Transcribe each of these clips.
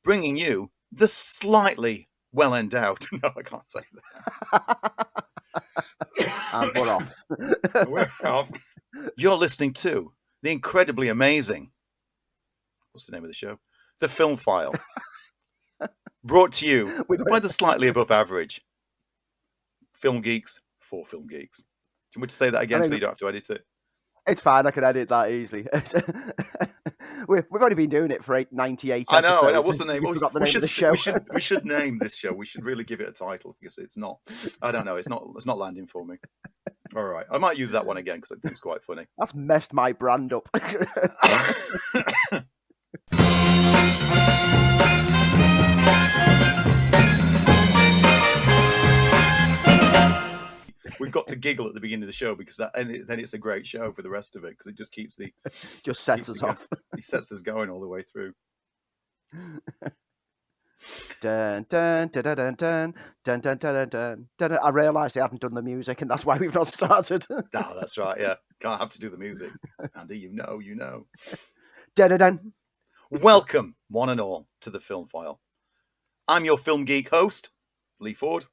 bringing you the slightly well-endowed. No, I can't say that. And we're off. We're off. You're listening to the incredibly amazing, what's the name of the show? The FilmFile. Brought to you by the slightly above average film geeks for film geeks. Do you want me to say that again so you don't have to edit it? It's fine. I can edit that easily. We've only been doing it for 98 I know. episodes. What's the name? You forgot the name of the show. We should name this show. We should really give it a title because it's not. I don't know. It's not landing for me. All right. I might use that one again because I think it's quite funny. That's messed my brand up. We've got to giggle at the beginning of the show because then it's a great show for the rest of it because it just keeps sets us off. He sets us going all the way through. Dun, dun, dun, dun, dun, dun, dun, dun, dun, dun. I realised I hadn't done the music, and that's why we've not started. No, that's right. Yeah, can't have to do the music, Andy. You know. Dun, dun, dun. Welcome, one and all, to the FilmFile. I'm your film geek host, Lee Ford.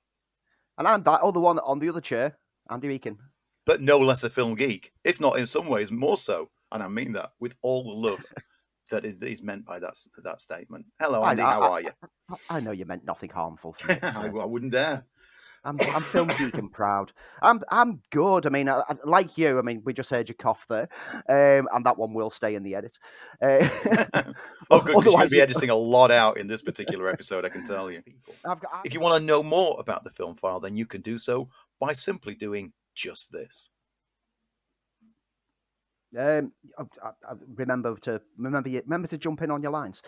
And I'm that other one on the other chair, Andy Meakin. But no less a film geek, if not in some ways more so. And I mean that with all the love that is meant by that statement. Hello, Andy. How are you? I know you meant nothing harmful. I wouldn't dare. I'm film geek and proud. I'm good. I mean, like you. I mean, we just heard you cough there, and that one will stay in the edit. Oh, good, because you're going to be editing a lot out in this particular episode, I can tell you. If you want to know more about the FilmFile, then you can do so by simply doing just this. Remember to jump in on your lines.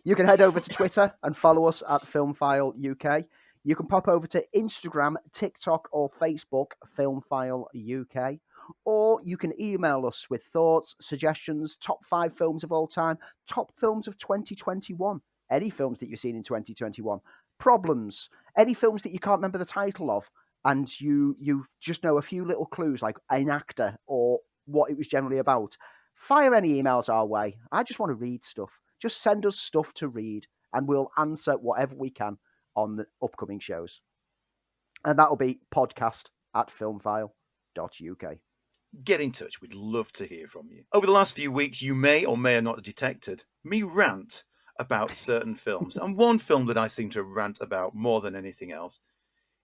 You can head over to Twitter and follow us at FilmFile UK. You can pop over to Instagram, TikTok, or Facebook, FilmFile UK. Or you can email us with thoughts, suggestions, top 5 films of all time, top films of 2021, any films that you've seen in 2021, problems, any films that you can't remember the title of, and you just know a few little clues like an actor or what it was generally about. Fire any emails our way. I just want to read stuff. Just send us stuff to read, and we'll answer whatever we can on the upcoming shows. And that'll be podcast@filmfile.uk. Get in touch. We'd love to hear from you. Over the last few weeks, you may or may not have detected me rant about certain films. And one film that I seem to rant about more than anything else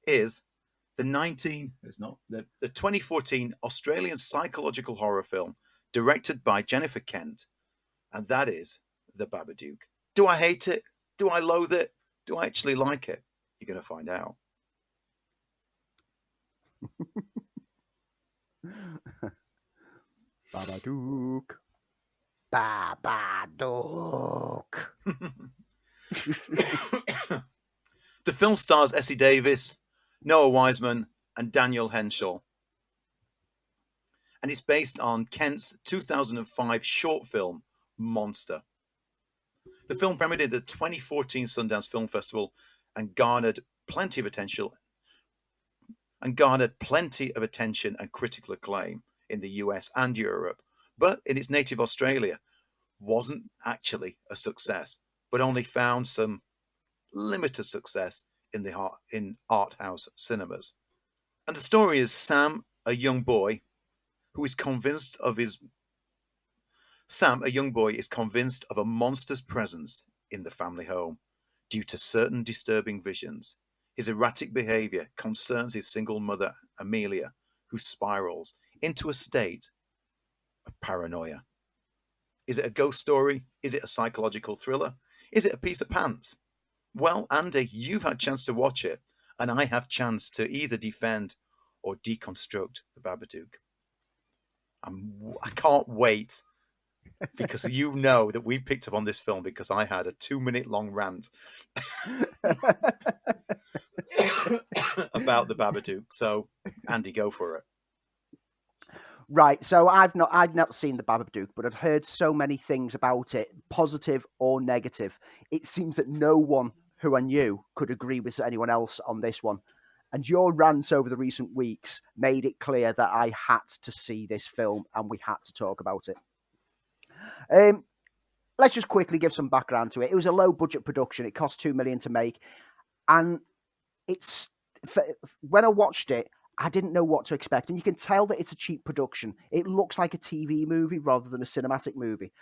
is the 2014 Australian psychological horror film directed by Jennifer Kent, and that is The Babadook. Do I hate it? Do I loathe it? Do I actually like it? You're going to find out. Babadook. Babadook. The film stars Essie Davis, Noah Wiseman, and Daniel Henshaw. And it's based on Kent's 2005 short film, Monster. The film premiered at the 2014 Sundance Film Festival and garnered plenty of attention and critical acclaim in the US and Europe, but in its native Australia wasn't actually a success, but only found some limited success in art house cinemas. And the story is Sam, a young boy is convinced of a monster's presence in the family home due to certain disturbing visions. His erratic behavior concerns his single mother, Amelia, who spirals into a state of paranoia. Is it a ghost story? Is it a psychological thriller? Is it a piece of pants? Well, Andy, you've had a chance to watch it, and I have chance to either defend or deconstruct The Babadook. I can't wait, because you know that we picked up on this film because I had a 2-minute long rant about The Babadook. So, Andy, go for it. Right, so I'd not seen The Babadook, but I'd heard so many things about it, positive or negative. It seems that no one who I knew could agree with anyone else on this one. And your rants over the recent weeks made it clear that I had to see this film and we had to talk about it. let's just quickly give some background to it. It was a low budget production. It cost $2 million to make, and it's when I watched it, I didn't know what to expect, and you can tell that it's a cheap production. It looks like a TV movie rather than a cinematic movie,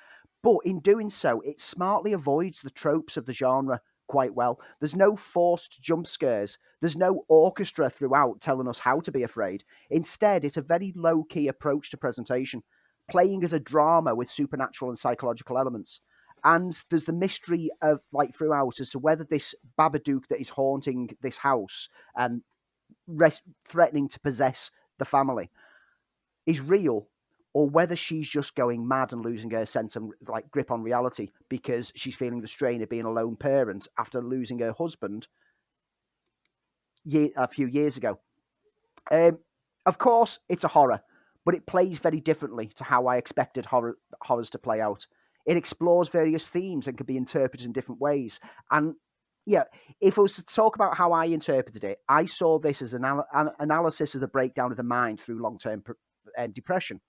but in doing so, it smartly avoids the tropes of the genre quite well. There's no forced jump scares. There's no orchestra throughout telling us how to be afraid. Instead, it's a very low-key approach to presentation, playing as a drama with supernatural and psychological elements. And there's the mystery of like throughout as to whether this Babadook that is haunting this house and threatening to possess the family is real, or whether she's just going mad and losing her sense of like grip on reality because she's feeling the strain of being a lone parent after losing her husband a few years ago. Of course, it's a horror, but it plays very differently to how I expected horrors to play out. It explores various themes and can be interpreted in different ways. And yeah, if I was to talk about how I interpreted it, I saw this as an analysis of the breakdown of the mind through long-term depression.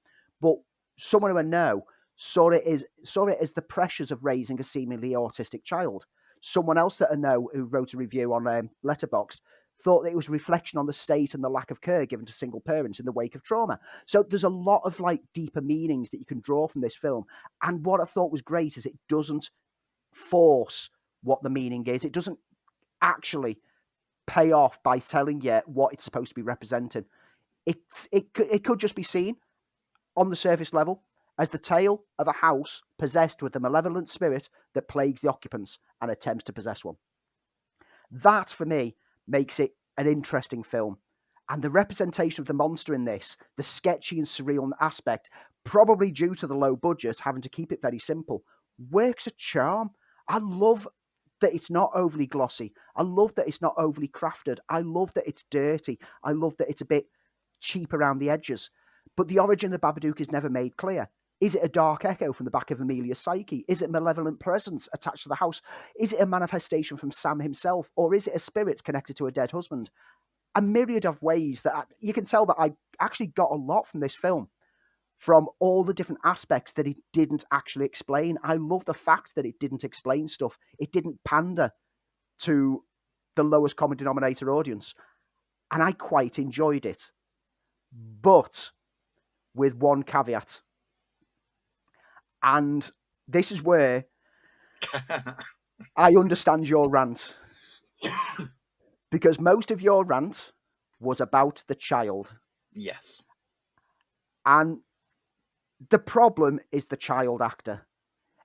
But someone who I know saw it as the pressures of raising a seemingly autistic child. Someone else that I know who wrote a review on Letterboxd thought that it was a reflection on the state and the lack of care given to single parents in the wake of trauma. So there's a lot of like deeper meanings that you can draw from this film. And what I thought was great is it doesn't force what the meaning is. It doesn't actually pay off by telling you what it's supposed to be representing. It could just be seen on the surface level as the tale of a house possessed with a malevolent spirit that plagues the occupants and attempts to possess one. That, for me, makes it an interesting film. And the representation of the monster in this, the sketchy and surreal aspect, probably due to the low budget, having to keep it very simple, works a charm. I love that it's not overly glossy. I love that it's not overly crafted. I love that it's dirty. I love that it's a bit cheap around the edges. But the origin of the Babadook is never made clear. Is it a dark echo from the back of Amelia's psyche? Is it a malevolent presence attached to the house? Is it a manifestation from Sam himself? Or is it a spirit connected to a dead husband? A myriad of ways that you can tell that I actually got a lot from this film, from all the different aspects that it didn't actually explain. I love the fact that it didn't explain stuff. It didn't pander to the lowest common denominator audience. And I quite enjoyed it. But with one caveat. And this is where I understand your rant. Because most of your rant was about the child. Yes. And the problem is the child actor.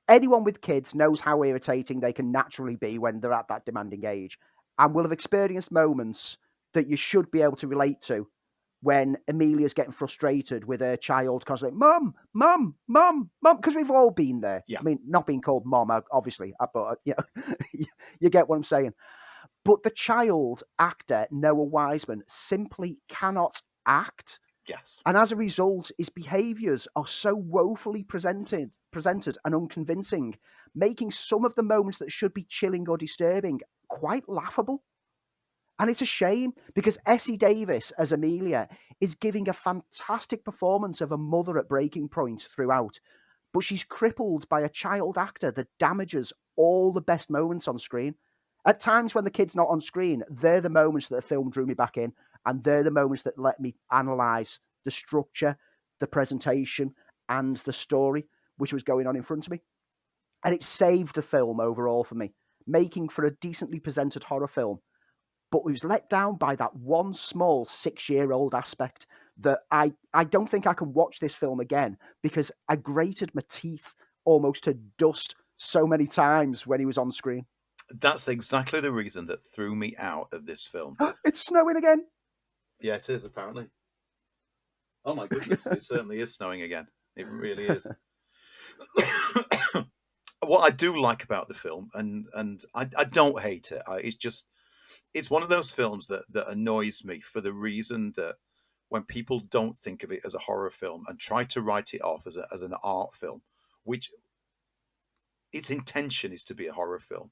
Anyone with kids knows how irritating they can naturally be when they're at that demanding age, and will have experienced moments that you should be able to relate to when Amelia's getting frustrated with her child constantly, Mum, Mum, Mum, Mum, because we've all been there. Yeah. I mean, not being called Mom, obviously, but you know, you get what I'm saying. But the child actor, Noah Wiseman, simply cannot act. Yes. And as a result, his behaviours are so woefully presented and unconvincing, making some of the moments that should be chilling or disturbing quite laughable. And it's a shame because Essie Davis as Amelia is giving a fantastic performance of a mother at breaking point throughout, but she's crippled by a child actor that damages all the best moments on screen. At times when the kid's not on screen, they're the moments that the film drew me back in, and they're the moments that let me analyse the structure, the presentation, and the story which was going on in front of me. And it saved the film overall for me, making for a decently presented horror film. But we was let down by that one small 6-year-old aspect that I don't think I can watch this film again because I grated my teeth almost to dust so many times when he was on screen. That's exactly the reason that threw me out of this film. It's snowing again. Yeah, it is, apparently. Oh my goodness, it certainly is snowing again. It really is. What I do like about the film, and I don't hate it, it's one of those films that annoys me for the reason that when people don't think of it as a horror film and try to write it off as an art film, which its intention is to be a horror film.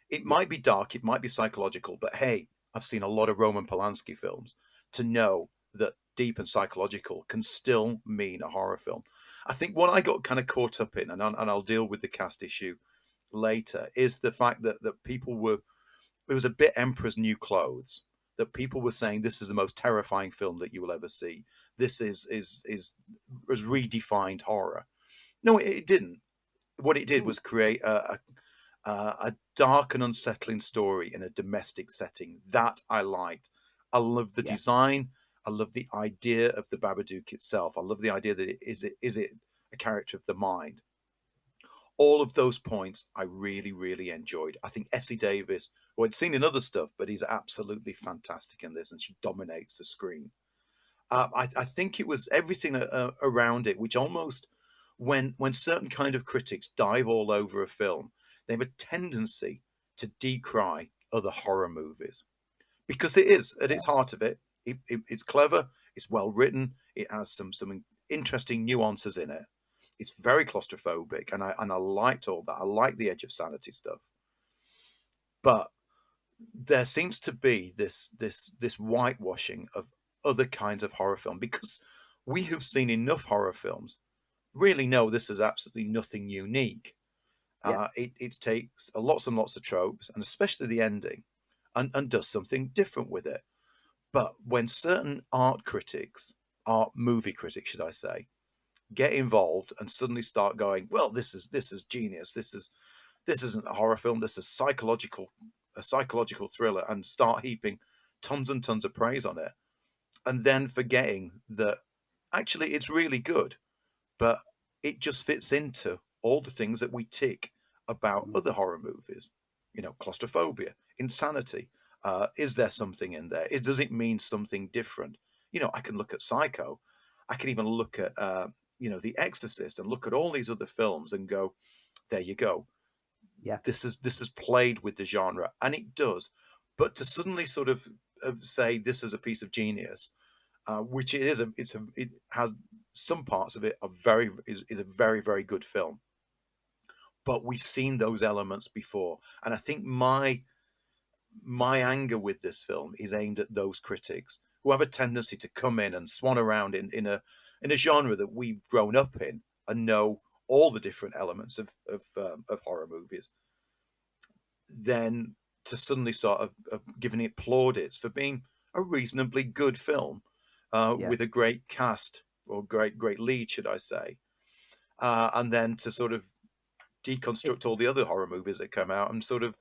It might be dark, it might be psychological, but hey, I've seen a lot of Roman Polanski films to know that deep and psychological can still mean a horror film. I think what I got kind of caught up in, and I'll deal with the cast issue later, is the fact that people were, it was a bit Emperor's New Clothes. That people were saying this is the most terrifying film that you will ever see. This is redefined horror. No, it didn't. What it did Mm, was create a dark and unsettling story in a domestic setting that I liked. I love the yeah, design. I love the idea of the Babadook itself. I love the idea that is it a character of the mind. All of those points I really, really enjoyed. I think Essie Davis, who I'd seen in other stuff, but he's absolutely fantastic in this, and she dominates the screen. I think it was everything around it, which almost, when certain kind of critics dive all over a film, they have a tendency to decry other horror movies because it is at its heart of it's clever, it's well written, it has some interesting nuances in it. It's very claustrophobic, and I liked all that. I like the edge of sanity stuff, but there seems to be this whitewashing of other kinds of horror film because we who've seen enough horror films really know this is absolutely nothing unique. yeah, It takes lots and lots of tropes, and especially the ending, and does something different with it. But when certain art movie critics, should I say, get involved and suddenly start going, well, this is genius. This isn't a horror film. This is a psychological thriller, and start heaping tons and tons of praise on it, and then forgetting that actually it's really good, but it just fits into all the things that we tick about mm, other horror movies. You know, claustrophobia, insanity. Is there something in there? Does it mean something different? You know, I can look at Psycho. I can even look at The Exorcist, and look at all these other films and go, there you go. yeah. This is played with the genre, and it does. But to suddenly sort of say this is a piece of genius, which it has some parts of it are is a very, very good film. But we've seen those elements before, and I think my anger with this film is aimed at those critics who have a tendency to come in and swan around in a genre that we've grown up in and know all the different elements of horror movies. Then to suddenly sort of giving it plaudits for being a reasonably good film, Yeah. with a great cast, or great lead, should I say, and then to sort of It, deconstruct all the other horror movies that come out and sort of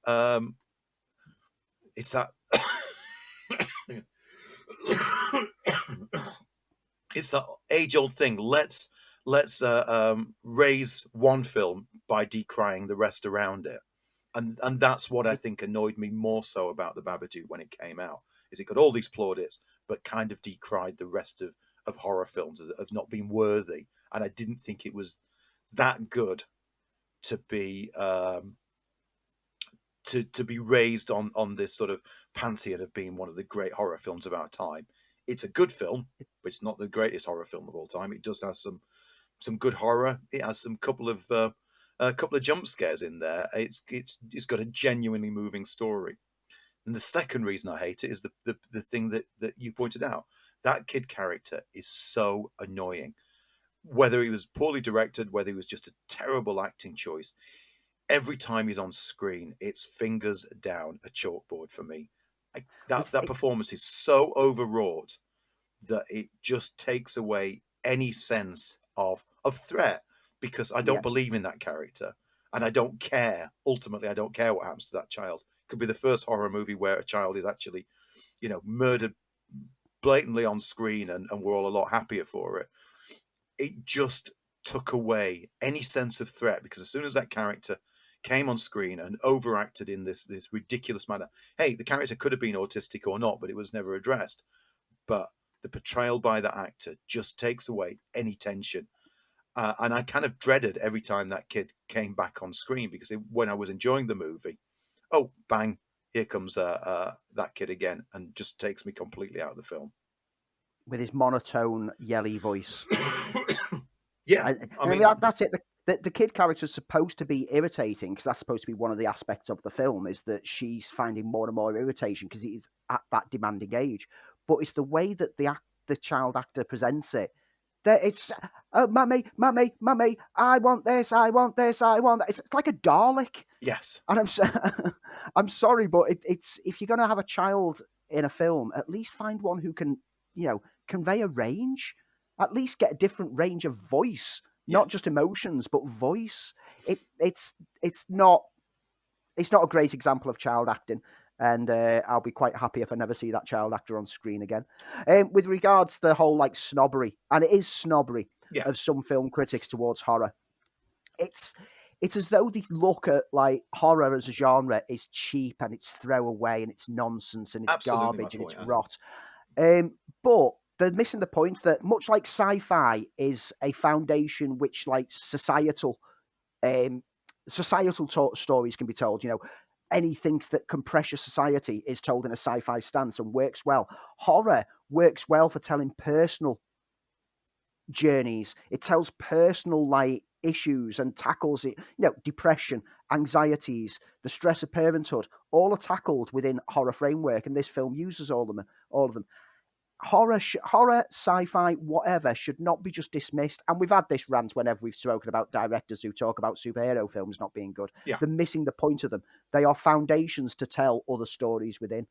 um, it's that it's that age old thing. Let's raise one film by decrying the rest around it, and that's what I it, think annoyed me more so about the Babadook when it came out. Is it got all these plaudits, but kind of decried the rest of horror films as of not being worthy, and I didn't think it was that good to be to be raised on this sort of pantheon of being one of the great horror films of our time. It's a good film, but it's not the greatest horror film of all time. It does have some good horror. It has some a couple of jump scares in there. It's got a genuinely moving story. And the second reason I hate it is the thing that you pointed out. That kid character is so annoying. Whether he was poorly directed, whether he was just a terrible acting choice, every time he's on screen, it's fingers down a chalkboard for me. That it, performance is so overwrought that it just takes away any sense of threat, because I don't yeah. believe in that character, and I don't care. Ultimately, I don't care what happens to that child. It could be the first horror movie where a child is actually, murdered blatantly on screen, and we're all a lot happier for it. It just took away any sense of threat, because as soon as that character came on screen and overacted in this ridiculous manner, hey, the character could have been autistic or not, but it was never addressed. But the portrayal by the actor just takes away any tension. And I kind of dreaded every time that kid came back on screen, because when I was enjoying the movie, oh, bang, here comes that kid again, and just takes me completely out of the film. With his monotone, yelly voice. Yeah, And I I mean, mean, that's it. The kid character is supposed to be irritating because that's supposed to be one of the aspects of the film is that she's finding more and more irritation because he's at that demanding age. But it's the way that the child actor presents it. It's mummy, mummy, mummy. I want this. I want this. I want that. It's like a Dalek. Yes. And I'm sorry, but it's if you're going to have a child in a film, at least find one who can, convey a range. At least get a different range of voice, not Yes. just emotions, but voice. It's not a great example of child acting. And I'll be quite happy if I never see that child actor on screen again. With regards to the whole snobbery, and it is snobbery Yeah. of some film critics towards horror, it's as though they look at horror as a genre is cheap and it's throwaway and it's nonsense and it's Absolutely my garbage and point, it's Andy. rot. But they're missing the point that much like sci-fi is a foundation which societal stories can be told. Anything that can pressure society is told in a sci-fi stance and works well. Horror works well for telling personal journeys. It tells personal issues and tackles it. Depression, anxieties, the stress of parenthood, all are tackled within horror framework, and this film uses all of them. Horror, sci-fi, whatever, should not be just dismissed. And we've had this rant whenever we've spoken about directors who talk about superhero films not being good. Yeah. They're missing the point of them. They are foundations to tell other stories within.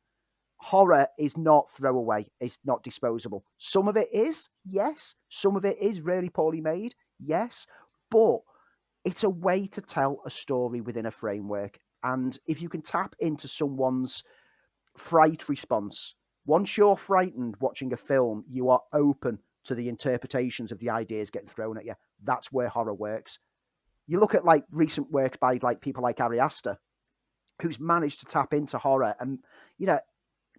Horror is not throwaway. It's not disposable. Some of it is, yes. Some of it is really poorly made, yes. But it's a way to tell a story within a framework. And if you can tap into someone's fright response, once you're frightened watching a film, you are open to the interpretations of the ideas getting thrown at you. That's where horror works. You look at recent works by people like Ari Aster, who's managed to tap into horror. And,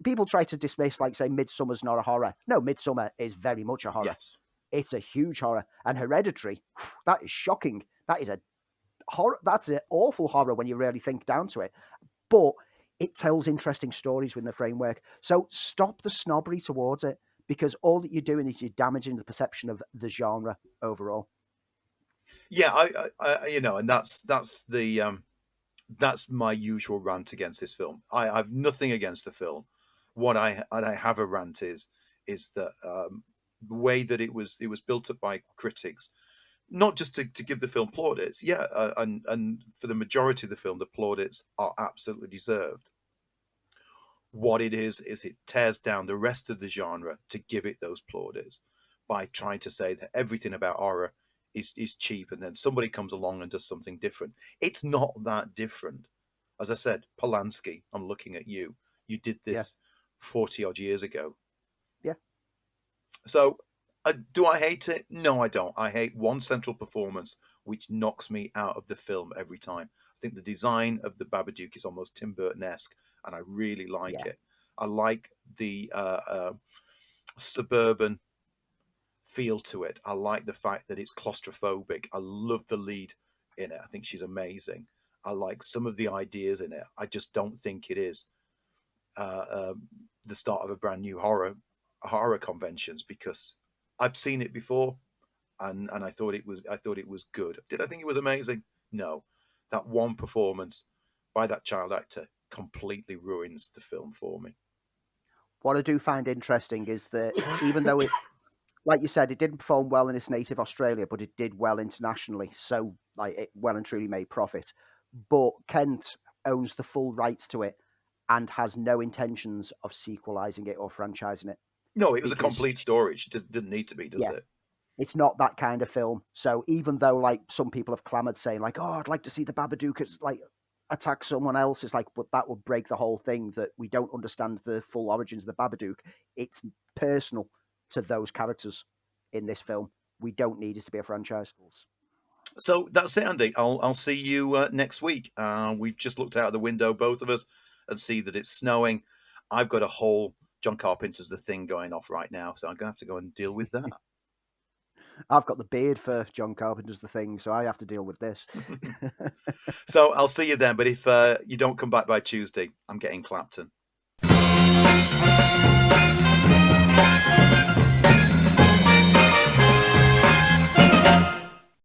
people try to dismiss, say, Midsummer's not a horror. No, Midsummer is very much a horror. Yes. It's a huge horror. And Hereditary, that is shocking. That is a horror. That's an awful horror when you really think down to it. But it tells interesting stories within the framework. So stop the snobbery towards it, because all that you're doing is you're damaging the perception of the genre overall. Yeah, I and that's my usual rant against this film. I've nothing against the film. What I have a rant is that the way that it was built up by critics, not just to give the film plaudits, and for the majority of the film, the plaudits are absolutely deserved. What it is it tears down the rest of the genre to give it those plaudits by trying to say that everything about horror is cheap, and then somebody comes along and does something different. It's not that different. As I said, Polanski, I'm looking at you. You did this 40 odd years ago. Yeah. So do I hate it? No, I don't. I hate one central performance which knocks me out of the film every time. I think the design of the Babadook is almost Tim Burton-esque, and I really like it. I like the suburban feel to it. I like the fact that it's claustrophobic. I love the lead in it. I think she's amazing. I like some of the ideas in it. I just don't think it is the start of a brand new horror conventions, because I've seen it before, and I thought it was good. Did I think it was amazing? No. That one performance by that child actor completely ruins the film for me. What I do find interesting is that even though it, like you said, it didn't perform well in its native Australia, but it did well internationally. So it well and truly made profit. But Kent owns the full rights to it and has no intentions of sequelizing it or franchising it. No, it was a complete story. It didn't need to be, does it? It's not that kind of film. So even though some people have clamored saying oh, I'd like to see the Babadook attack someone else, it's but that would break the whole thing, that we don't understand the full origins of the Babadook. It's personal to those characters in this film. We don't need it to be a franchise. So that's it, Andy. I'll see you next week. We've just looked out of the window, both of us, and see that it's snowing. I've got a whole John Carpenter's The Thing going off right now, so I'm going to have to go and deal with that. I've got the beard for John Carpenter's The Thing, so I have to deal with this. So I'll see you then, but if you don't come back by Tuesday, I'm getting Clapton.